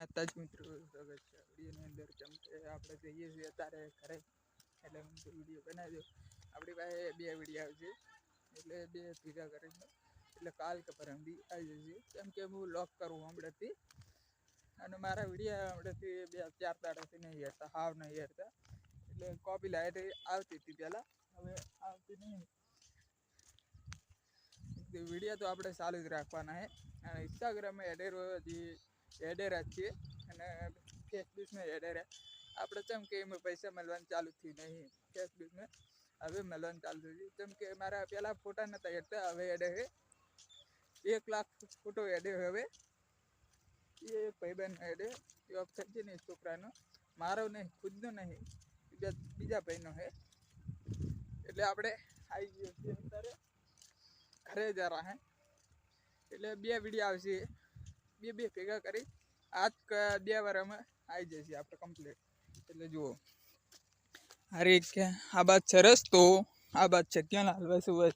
અત્યારે જ મિત્રો સ્વાગત છે વિડીયોની અંદર. જેમ કે આપણે જઈએ છીએ અત્યારે ઘરે, એટલે હું તો વિડીયો બનાવી દઉં. આપણી પાસે 2 વિડીયો આવશે, એટલે 2 ભેગા કરીને એટલે કાલ કે પરમદી આવી જશે. કેમ કે હું લોક કરું હમણાંથી, અને મારા વિડીયો હમણાંથી 2-4 દાડાથી નહીં હેરતા, હાવ નહીં હેરતા. એટલે કોપી લાઈટ આવતી હતી પહેલાં, હવે આવતી નહીં. વિડીયો તો આપણે ચાલુ જ રાખવાના છે. અને ઇન્સ્ટાગ્રામમાં એડેર જ છીએ, અને ફેસબુકમાં એડેર. આપણે જેમ કે એમાં પૈસા મળવાનું ચાલુ થયું નહીં. ફેસબુકમાં હવે મળવાનું ચાલુ થયું. જેમ કે મારા પહેલાં ફોટા નહોતા એડતા, હવે એડે છે 1 લાખ ફોટો એડે. હવે એ ભાઈબંધ એડે એ ઓપ્શન છે ને છોકરાનો, મારો નહીં, ખુદનો નહીં, બીજા ભાઈનો છે. એટલે આપણે આવી ગયો છીએ અત્યારે ઘરે જરા હે. એટલે 2 વિડીયો આવશે, 2 ભેગા કરી આજ 2 વારમાં આવી જશે આપણે કમ્પ્લીટ. એટલે જુઓ, અરે કે આ બાત છે રસ્તો, આ બાત છે ક્યાં હાલવા શું હોય.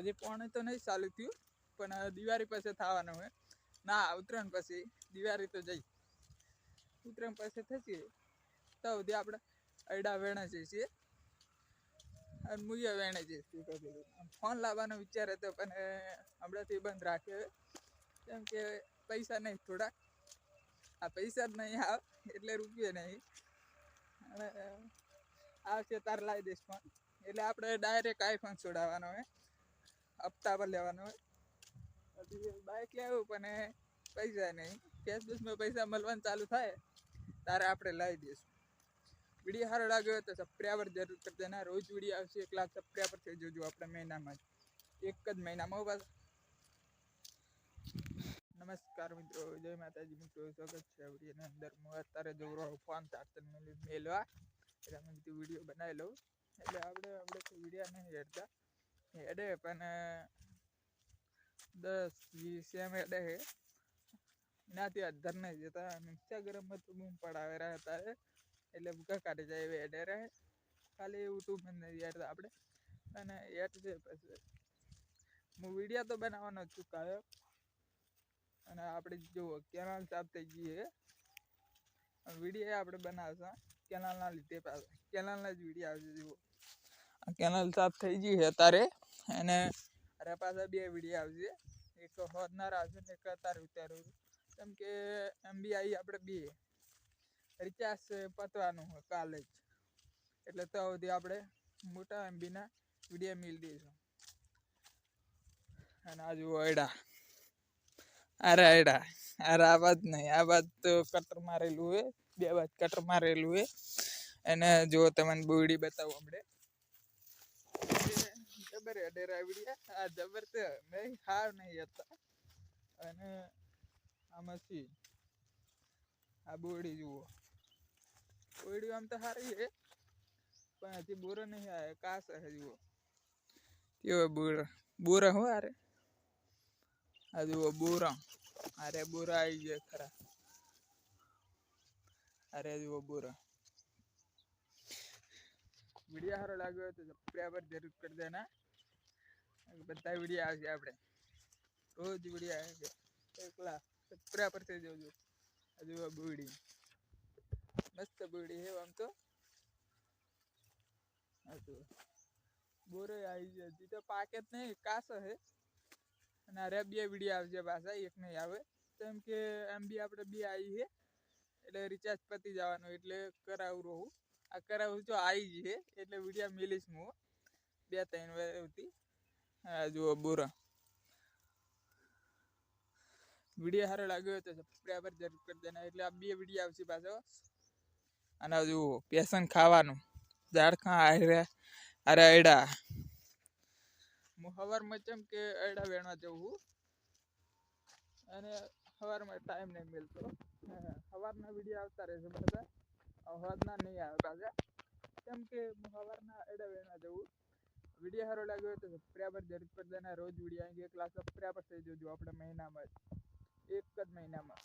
હજી પોણે તો નહીં ચાલુ થયું, પણ દિવાળી પાસે થવાનું હોય. ના, ઉત્તરાયણ પછી દિવાળી તો જઈ ઉત્તરાયણ પાસે થશે તો સુધી આપણે અડા વેણે જઈશું. અને મુએ વેણે જઈશું. ફોન લાવવાનો વિચાર હતો, પણ હમણાંથી બંધ રાખ્યો. કેમ કે પૈસા નહીં, થોડા આ પૈસા જ નહીં આવ, એટલે રૂપિયા નહીં. અને આવશે તાર લાવી દઈશ ફોન. એટલે આપણે ડાયરેક્ટ આઈફોન છોડાવવાનો હોય, હપ્તા પર લેવાનો હોય. પછી બાઇક લેવું, પણ પૈસા નહીં. ફેસબુકમાં પૈસા મળવાનું ચાલુ થાય તારે આપણે લાવી દઈશું. વિડીયો સારો લાગ્યો હોય તો સબસ્ક્રાઈબર જરૂર કરી દેના. રોજ વિડીયો આવશે, 1 લાખ સબસ્ક્રાઈબર થઈ જોજો આપણે મહિનામાં જ, એક જ મહિનામાં. બસ. નમસ્કાર મિત્રો, જય માતાજી મિત્રો, સ્વાગત છે વિડીયોની અંદર. હું અત્યારે જવું રહું ફોન ચાર્જર મેળવા, એટલે અમે કીધું વિડીયો બનાવી લઉં. એટલે આપણે તો વિડીયો નહીં હેડતા, હેડે પણ 10-20 એમ હેડે છે. એનાથી અધર નહીં જતા. ઇન્સ્ટાગ્રામમાં તો બૂમ પડાવે રહ્યા હતા, એટલે ભૂકા કાઢી જાય એવી એડે રહે. ખાલી યુટ્યુબ નથી હેડતા આપણે, અને હેડ છે. પછી હું વિડીયો તો બનાવવાનો છું કાયમ. અને આપણે જુઓ કેનાલ સાફ થઈ ગઈ છે, વિડીયો આપણે બનાવશું કેનાલના લીધે. કેનાલના જ વિડીયો આવશે. જુઓ, આ કેનાલ સાફ થઈ ગઈ છે અત્યારે, અને અરે પાછા 2 વિડીયો આવશે. એક હોદનાર આવશે ને એક અત્યારે ઉતારું. કેમ કે MB આવી આપણે 2 રિચાર્જ પતવાનું હોય કાલે જ, એટલે તો સુધી આપણે મોટા MBના વિડીયો મેળવી દઈશું. અને આ જુઓ એડા, અરે આ બાદ નહીં, આ બાદ તો કટર મારેલું હોય, 2 બાદ કટર મારેલું હોય. અને જો તમને બોડી બતાવું આપણે, જબર અડેરા વિડીયા, આ જબર તો નહીં, હાવ નહીં હતા. અને આમાં સી આ બોડી જુઓ, બોડી આમ તો સારી છે, પણ હજી બોરો નહીં આવે, કાસ હે. જુઓ કેવો બોરા હો. અરે આ જુઓ બોરા, અરે બોરા આવી ગયા ખરા. અરે જુઓ બોરા. વિડીયો સારો લાગ્યો હોય તો સબસ્ક્રાઈબર જરૂર કરી દેના. બધા વિડીયો આવશે આપણે, રોજ વિડીયો આવે છે. 1 લાખ સબસ્ક્રાઈબર થઈ જજો. હજુ બોડી મસ્ત બોડી છે આમ તો. બોરે આવી જાય, હજી તો પાકે જ નહીં, કાસ હે. અને અરે 2 વિડીયો આવશે પાછા, એક નહીં આવે. કેમ કે MB આપણે 2 આવી છે, એટલે રિચાર્જ પતી જવાનું, એટલે કરાવું રહું. આ કરાવું જો આવી છે, એટલે વિડીયો મેલીશ હું 2-3 વારથી. હા જુઓ બોરા. વિડીયો સારો લાગ્યો હોય તો સબસ્ક્રાઈબર જરૂર કરી દેના. એટલે આ 2 વિડીયો આવશે પાછો. અને જુઓ પેશન ખાવાનું, ઝાડખા આયરા. અરે એડા હું સવારમાં જેમ કે એડા વેણવા જવું, અને સવારમાં ટાઈમ નહીં મળતો. સવારના વિડીયો આવતા રહેશે બધા, સવારના નહીં આવે પાછા. કેમ કે હું સવારના એડા વેણવા જવું. વિડીયો સારો લાગ્યો હોય તો સબસ્ક્રાઈબર જરૂર કરી દેના. રોજ વિડીયો આવી 1 લાખ સબસ્ક્રાઈબર થઈ જજો આપણે મહિનામાં જ, એક જ મહિનામાં.